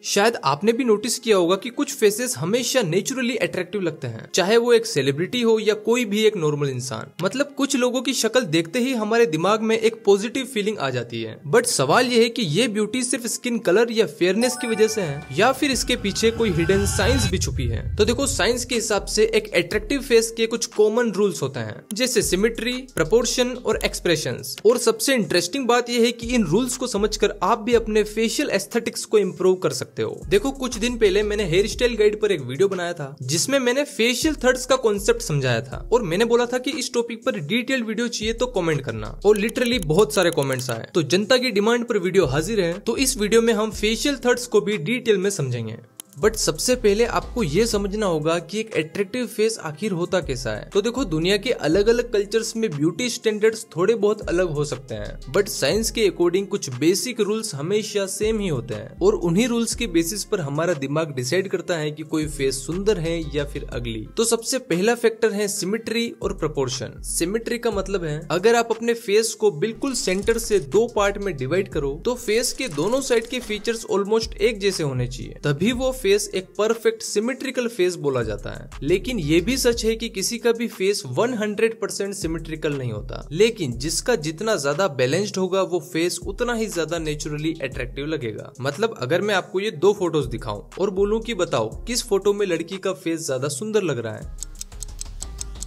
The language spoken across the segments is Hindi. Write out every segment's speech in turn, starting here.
शायद आपने भी नोटिस किया होगा कि कुछ फेसेस हमेशा नेचुरली अट्रैक्टिव लगते हैं, चाहे वो एक सेलिब्रिटी हो या कोई भी एक नॉर्मल इंसान। मतलब कुछ लोगों की शक्ल देखते ही हमारे दिमाग में एक पॉजिटिव फीलिंग आ जाती है। बट सवाल ये है कि ये ब्यूटी सिर्फ स्किन कलर या फेयरनेस की वजह से है या फिर इसके पीछे कोई हिडन साइंस भी छुपी है। तो देखो, साइंस के हिसाब से एक अट्रैक्टिव फेस के कुछ कॉमन रूल्स होते हैं, जैसे सिमेट्री, प्रपोर्शन और एक्सप्रेशंस। और सबसे इंटरेस्टिंग बात यह है कि इन रूल्स को समझकर आप भी अपने फेशियल एस्थेटिक्स को इम्प्रूव कर सकते हो। देखो, कुछ दिन पहले मैंने हेयर स्टाइल गाइड पर एक वीडियो बनाया था जिसमें मैंने फेशियल थर्ड्स का कॉन्सेप्ट समझाया था और मैंने बोला था कि इस टॉपिक पर डिटेल वीडियो चाहिए तो कमेंट करना, और लिटरली बहुत सारे कमेंट्स आए। तो जनता की डिमांड पर वीडियो हाजिर है, तो इस वीडियो में हम फेशियल थर्ड्स को भी डिटेल में समझेंगे। बट सबसे पहले आपको ये समझना होगा कि एक अट्रैक्टिव फेस आखिर होता कैसा है। तो देखो, दुनिया के अलग अलग कल्चर्स में ब्यूटी स्टैंडर्ड्स थोड़े बहुत अलग हो सकते हैं, बट साइंस के अकॉर्डिंग कुछ बेसिक रूल्स हमेशा सेम ही होते हैं, और उन्हीं रूल्स के बेसिस पर हमारा दिमाग डिसाइड करता है कि कोई फेस सुंदर है या फिर अगली। तो सबसे पहला फैक्टर है सिमेट्री और प्रपोर्शन। सिमेट्री का मतलब है अगर आप अपने फेस को बिल्कुल सेंटर से दो पार्ट में डिवाइड करो तो फेस के दोनों साइड के फीचर्स ऑलमोस्ट एक जैसे होने चाहिए, तभी वो फेस एक परफेक्ट सिमेट्रिकल फेस बोला जाता है। लेकिन ये भी सच है कि किसी का भी फेस 100% सिमेट्रिकल नहीं होता, लेकिन जिसका जितना ज्यादा बैलेंस्ड होगा वो फेस उतना ही ज्यादा नेचुरली अट्रैक्टिव लगेगा। मतलब अगर मैं आपको ये दो फोटोज दिखाऊं और बोलूं कि बताओ किस फोटो में लड़की का फेस ज्यादा सुंदर लग रहा है,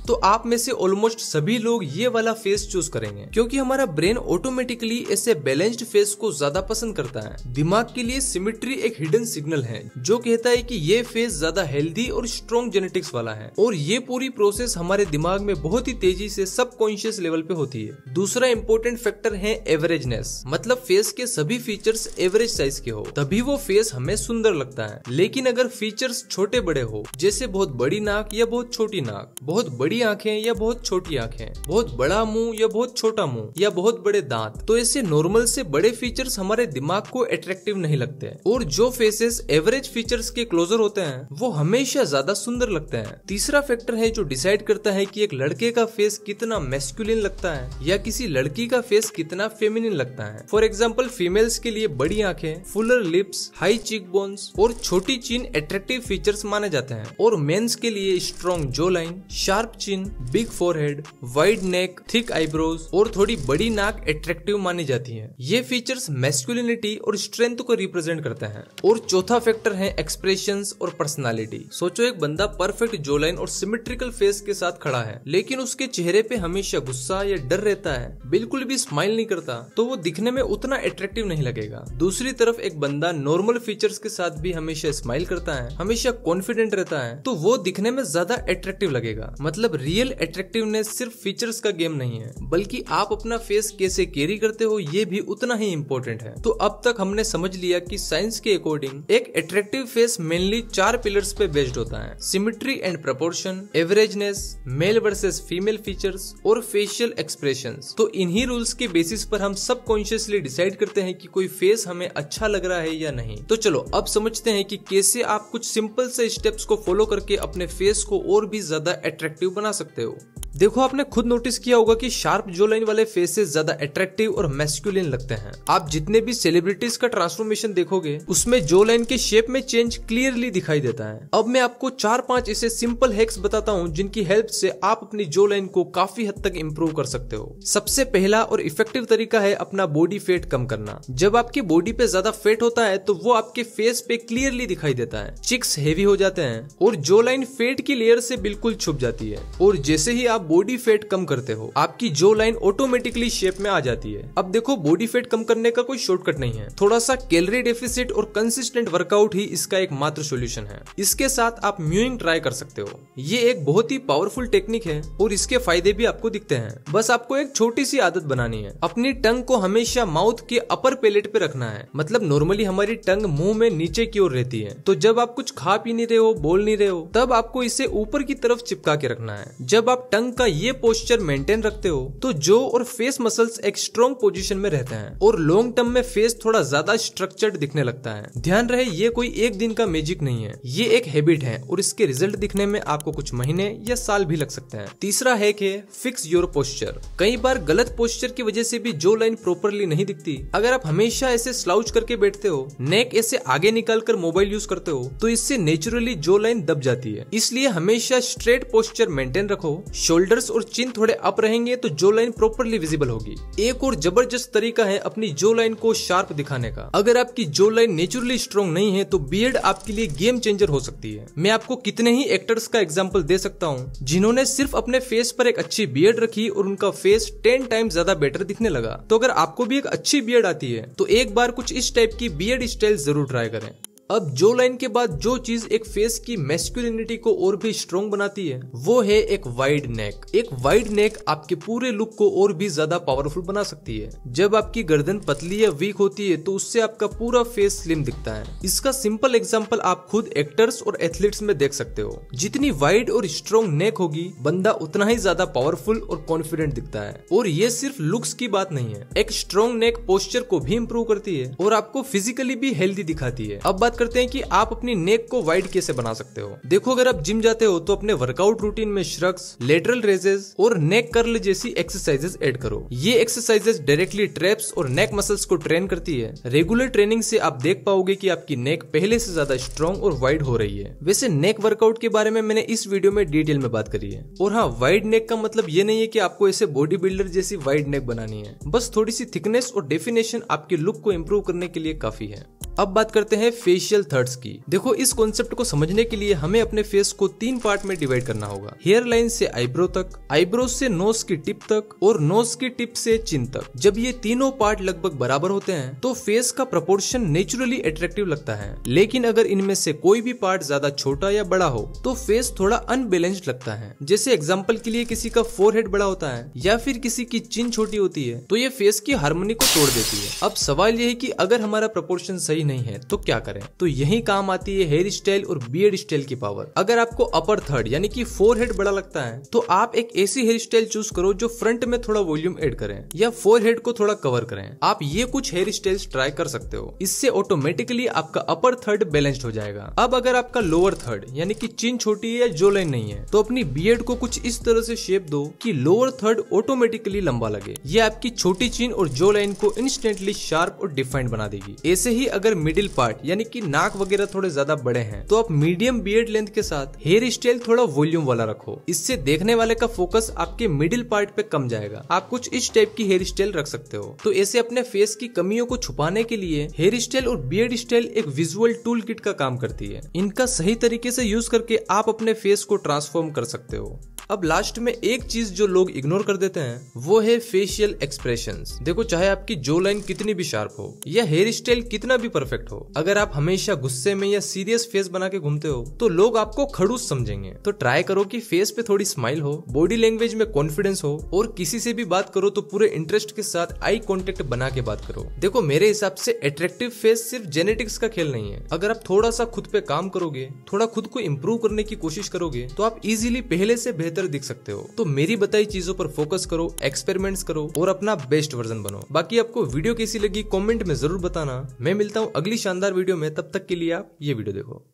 तो आप में से ऑलमोस्ट सभी लोग ये वाला फेस चूज करेंगे, क्योंकि हमारा ब्रेन ऑटोमेटिकली ऐसे बैलेंस्ड फेस को ज्यादा पसंद करता है। दिमाग के लिए सिमेट्री एक हिडन सिग्नल है जो कहता है कि ये फेस ज्यादा हेल्दी और स्ट्रॉन्ग जेनेटिक्स वाला है, और ये पूरी प्रोसेस हमारे दिमाग में बहुत ही तेजी से सबकॉन्शियस लेवल पे होती है। दूसरा इंपॉर्टेंट फैक्टर है एवरेजनेस। मतलब फेस के सभी फीचर्स एवरेज साइज के हो तभी वो फेस हमें सुंदर लगता है। लेकिन अगर फीचर्स छोटे बड़े हो, जैसे बहुत बड़ी नाक या बहुत छोटी नाक, बहुत बड़ी आंखें या बहुत छोटी आंखें, बहुत बड़ा मुंह या बहुत छोटा मुंह, या बहुत बड़े दांत, तो ऐसे नॉर्मल से बड़े फीचर्स हमारे दिमाग को अट्रैक्टिव नहीं लगते। और जो फेसेस एवरेज फीचर्स के क्लोजर होते हैं वो हमेशा ज्यादा सुंदर लगते हैं। तीसरा फैक्टर है जो डिसाइड करता है कि एक लड़के का फेस कितना मैस्कुलिन लगता है या किसी लड़की का फेस कितना फेमिनिन लगता है। फॉर एग्जाम्पल, फीमेल्स के लिए बड़ी आंखें, Fuller lips, high cheek bones और छोटी चिन अट्रैक्टिव फीचर्स माने जाते हैं, और मेंस के लिए स्ट्रॉन्ग जो लाइन, शार्प चिन, बिग फोरहेड, वाइड नेक, थिक आईब्रोज और थोड़ी बड़ी नाक अट्रैक्टिव मानी जाती है। ये फीचर्स मैस्कुलिनिटी और स्ट्रेंथ को रिप्रेजेंट करते हैं। और चौथा फैक्टर है एक्सप्रेशंस और पर्सनालिटी। सोचो, एक बंदा परफेक्ट जोलाइन और सिमेट्रिकल फेस के साथ खड़ा है, लेकिन उसके चेहरे पे हमेशा गुस्सा या डर रहता है, बिल्कुल भी स्माइल नहीं करता, तो वो दिखने में उतना अट्रैक्टिव नहीं लगेगा। दूसरी तरफ एक बंदा नॉर्मल फीचर्स के साथ भी हमेशा स्माइल करता है, हमेशा कॉन्फिडेंट रहता है, तो वो दिखने में ज्यादा अट्रैक्टिव लगेगा। मतलब रियल अट्रैक्टिवनेस सिर्फ फीचर्स का गेम नहीं है, बल्कि आप अपना फेस कैसे कैरी करते हो ये भी उतना ही इम्पोर्टेंट है। तो अब तक हमने समझ लिया कि साइंस के अकॉर्डिंग एक अट्रैक्टिव फेस मेनली 4 पिलर्स पे बेस्ड होता है: symmetry and proportion, averageness, male versus female features और फेशियल एक्सप्रेशंस। तो इन्हीं रूल्स के बेसिस पर हम सबकॉन्शियसली डिसाइड करते हैं कि कोई फेस हमें अच्छा लग रहा है या नहीं। तो चलो अब समझते हैं कि कैसे आप कुछ सिंपल से स्टेप्स को फॉलो करके अपने फेस को और भी ज्यादा अट्रैक्टिव बना सकते हो। देखो, आपने खुद नोटिस किया होगा कि शार्प जो लाइन वाले फेसेस ज्यादा अट्रैक्टिव और मैस्कुलिन लगते हैं। आप जितने भी सेलिब्रिटीज का ट्रांसफॉर्मेशन देखोगे उसमें जो लाइन के शेप में चेंज क्लियरली दिखाई देता है। अब मैं आपको 4-5 ऐसे सिंपल हैक्स बताता हूँ जिनकी हेल्प से आप अपनी जो लाइन को काफी हद तक इम्प्रूव कर सकते हो। सबसे पहला और इफेक्टिव तरीका है अपना बॉडी फैट कम करना। जब आपकी बॉडी पे ज्यादा फैट होता है तो वो आपके फेस पे क्लियरली दिखाई देता है, चिक्स हेवी हो जाते हैं और जो लाइन फैट की लेयर से बिल्कुल छुप जाती है। और जैसे ही आप बॉडी फैट कम करते हो आपकी जो लाइन ऑटोमेटिकली शेप में आ जाती है। अब देखो, बॉडी फैट कम करने का कोई शॉर्टकट नहीं है, थोड़ा सा कैलोरी डेफिसिट और कंसिस्टेंट वर्कआउट ही इसका एकमात्र सॉल्यूशन है। इसके साथ आप म्यूइंग ट्राई कर सकते हो। ये एक बहुत ही पावरफुल टेक्निक है और इसके फायदे भी आपको दिखते हैं। बस आपको एक छोटी सी आदत बनानी है, अपनी टंग को हमेशा माउथ के अपर पैलेट पे रखना है। मतलब नॉर्मली हमारी टंग मुंह में नीचे की ओर रहती है, तो जब आप कुछ खा पी नहीं रहे हो, बोल नहीं रहे हो, तब आपको इसे ऊपर की तरफ चिपका के रखना है। जब आप टंग टर्म का ये पोस्चर मेंटेन रखते हो तो जो और फेस मसल्स एक स्ट्रॉन्ग पोजीशन में रहते हैं और लॉन्ग टर्म में फेस थोड़ा ज्यादा स्ट्रक्चर्ड दिखने लगता है। ध्यान रहे ये कोई एक दिन का मैजिक नहीं है, ये एक हैबिट है और इसके रिजल्ट दिखने में आपको कुछ महीने या साल भी लग सकते हैं। तीसरा हैक है फिक्स योर पोस्चर। कई बार गलत पोस्चर की वजह से भी जो लाइन प्रॉपरली नहीं दिखती। अगर आप हमेशा ऐसे स्लाउच करके बैठते हो, नेक ऐसे आगे निकाल कर मोबाइल यूज करते हो तो इससे नेचुरली जो लाइन दब जाती है। इसलिए हमेशा स्ट्रेट पोस्चर मेंटेन रखो। शोल्डर्स और चिन थोड़े अप रहेंगे तो जो लाइन प्रॉपरली विजिबल होगी। एक और जबरदस्त तरीका है अपनी जो लाइन को शार्प दिखाने का। अगर आपकी जो लाइन नेचुरली स्ट्रॉन्ग नहीं है तो बियर्ड आपके लिए गेम चेंजर हो सकती है। मैं आपको कितने ही एक्टर्स का एग्जांपल दे सकता हूँ जिन्होंने सिर्फ अपने फेस पर एक अच्छी बियर्ड रखी और उनका फेस 10 टाइम्स ज्यादा बेटर दिखने लगा। तो अगर आपको भी एक अच्छी बियर्ड आती है तो एक बार कुछ इस टाइप की बियर्ड स्टाइल जरूर ट्राई करें। अब जो लाइन के बाद जो चीज एक फेस की मैस्कुलिनिटी को और भी स्ट्रॉन्ग बनाती है वो है एक वाइड नेक। एक वाइड नेक आपके पूरे लुक को और भी ज्यादा पावरफुल बना सकती है। जब आपकी गर्दन पतली या वीक होती है तो उससे आपका पूरा फेस स्लिम दिखता है। इसका सिंपल एग्जांपल आप खुद एक्टर्स और एथलीट्स में देख सकते हो। जितनी वाइड और स्ट्रॉन्ग नेक होगी बंदा उतना ही ज्यादा पावरफुल और कॉन्फिडेंट दिखता है। और ये सिर्फ लुक्स की बात नहीं है, एक स्ट्रॉन्ग नेक पोस्चर को भी इम्प्रूव करती है और आपको फिजिकली भी हेल्दी दिखाती है। अब बात करते हैं कि आप अपनी नेक को वाइड कैसे बना सकते हो। देखो अगर आप जिम जाते हो तो अपने वर्कआउट रूटीन में श्रग्स, लेटरल रेजेस और नेक कर्ल जैसी एक्सरसाइजेस ऐड करो। ये एक्सरसाइजेस डायरेक्टली ट्रैप्स और नेक मसल्स को ट्रेन करती है। रेगुलर ट्रेनिंग से आप देख पाओगे कि आपकी नेक पहले से ज्यादा स्ट्रॉन्ग और वाइड हो रही है। वैसे नेक वर्कआउट के बारे में मैंने इस वीडियो में डिटेल में बात करी है। और हाँ, वाइड नेक का मतलब ये नहीं है कि आपको ऐसे बॉडी बिल्डर जैसी वाइड नेक बनानी है। बस थोड़ी सी थिकनेस और डेफिनेशन आपके लुक को इम्प्रूव करने के लिए काफी है। अब बात करते हैं फेशियल थर्ड्स की। देखो इस कॉन्सेप्ट को समझने के लिए हमें अपने फेस को 3 पार्ट में डिवाइड करना होगा। हेयर लाइन से आईब्रो तक, आईब्रो से नोज की टिप तक और नोज की टिप से चिन तक। जब ये तीनों पार्ट लगभग बराबर होते हैं तो फेस का प्रोपोर्शन नेचुरली अट्रैक्टिव लगता है। लेकिन अगर इनमें से कोई भी पार्ट ज्यादा छोटा या बड़ा हो तो फेस थोड़ा अनबैलेंस्ड लगता है। जैसे एग्जाम्पल के लिए किसी का फोरहेड बड़ा होता है या फिर किसी की चिन छोटी होती है तो ये फेस की हार्मनी को तोड़ देती है। अब सवाल ये है कि अगर हमारा प्रोपोर्शन सही नहीं है तो क्या करें। तो यही काम आती है हेयर स्टाइल और बियर्ड स्टाइल की पावर। अगर आपको अपर थर्ड यानी कि फोरहेड बड़ा लगता है तो आप एक ऐसी हेयर स्टाइल चूज करो जो फ्रंट में थोड़ा वॉल्यूम ऐड करें या फोरहेड को थोड़ा कवर करें। आप ये कुछ हेयर स्टाइल्स ट्राई कर सकते हो। इससे ऑटोमेटिकली आपका अपर थर्ड बैलेंस्ड हो जाएगा। अब अगर आपका लोअर थर्ड यानी कि चिन छोटी है या जो लाइन नहीं है तो अपनी बियर्ड को कुछ इस तरह से शेप दो कि लोअर थर्ड ऑटोमेटिकली लंबा लगे। ये आपकी छोटी चिन और जो लाइन को इंस्टेंटली शार्प और डिफाइंड बना देगी। ऐसे ही अगर मिडिल पार्ट यानी कि नाक वगैरह थोड़े ज्यादा बड़े हैं तो आप मीडियम बियर्ड लेंथ के साथ हेयर स्टाइल थोड़ा वॉल्यूम वाला रखो। इससे देखने वाले का फोकस आपके मिडिल पार्ट पे कम जाएगा। आप कुछ इस टाइप की हेयर स्टाइल रख सकते हो। तो ऐसे अपने फेस की कमियों को छुपाने के लिए हेयर स्टाइल और बियर्ड स्टाइल एक विजुअल टूल किट का काम करती है। इनका सही तरीके से यूज करके आप अपने फेस को ट्रांसफॉर्म कर सकते हो। अब लास्ट में एक चीज जो लोग इग्नोर कर देते हैं वो है फेशियल एक्सप्रेशंस। देखो चाहे आपकी जो लाइन कितनी भी शार्प हो या हेयर स्टाइल कितना भी परफेक्ट हो, अगर आप हमेशा गुस्से में या सीरियस फेस बना के घूमते हो तो लोग आपको खड़ूस समझेंगे। तो ट्राई करो कि फेस पे थोड़ी स्माइल हो, बॉडी लैंग्वेज में कॉन्फिडेंस हो और किसी से भी बात करो तो पूरे इंटरेस्ट के साथ आई कॉन्टेक्ट बना के बात करो। देखो मेरे हिसाब से अट्रैक्टिव फेस सिर्फ जेनेटिक्स का खेल नहीं है। अगर आप थोड़ा सा खुद पे काम करोगे, थोड़ा खुद को इम्प्रूव करने की कोशिश करोगे तो आप इजीली पहले से बेहतर दिख सकते हो। तो मेरी बताई चीजों पर फोकस करो, एक्सपेरिमेंट्स करो और अपना बेस्ट वर्जन बनो। बाकी आपको वीडियो कैसी लगी कमेंट में जरूर बताना। मैं मिलता हूँ अगली शानदार वीडियो में, तब तक के लिए आप ये वीडियो देखो।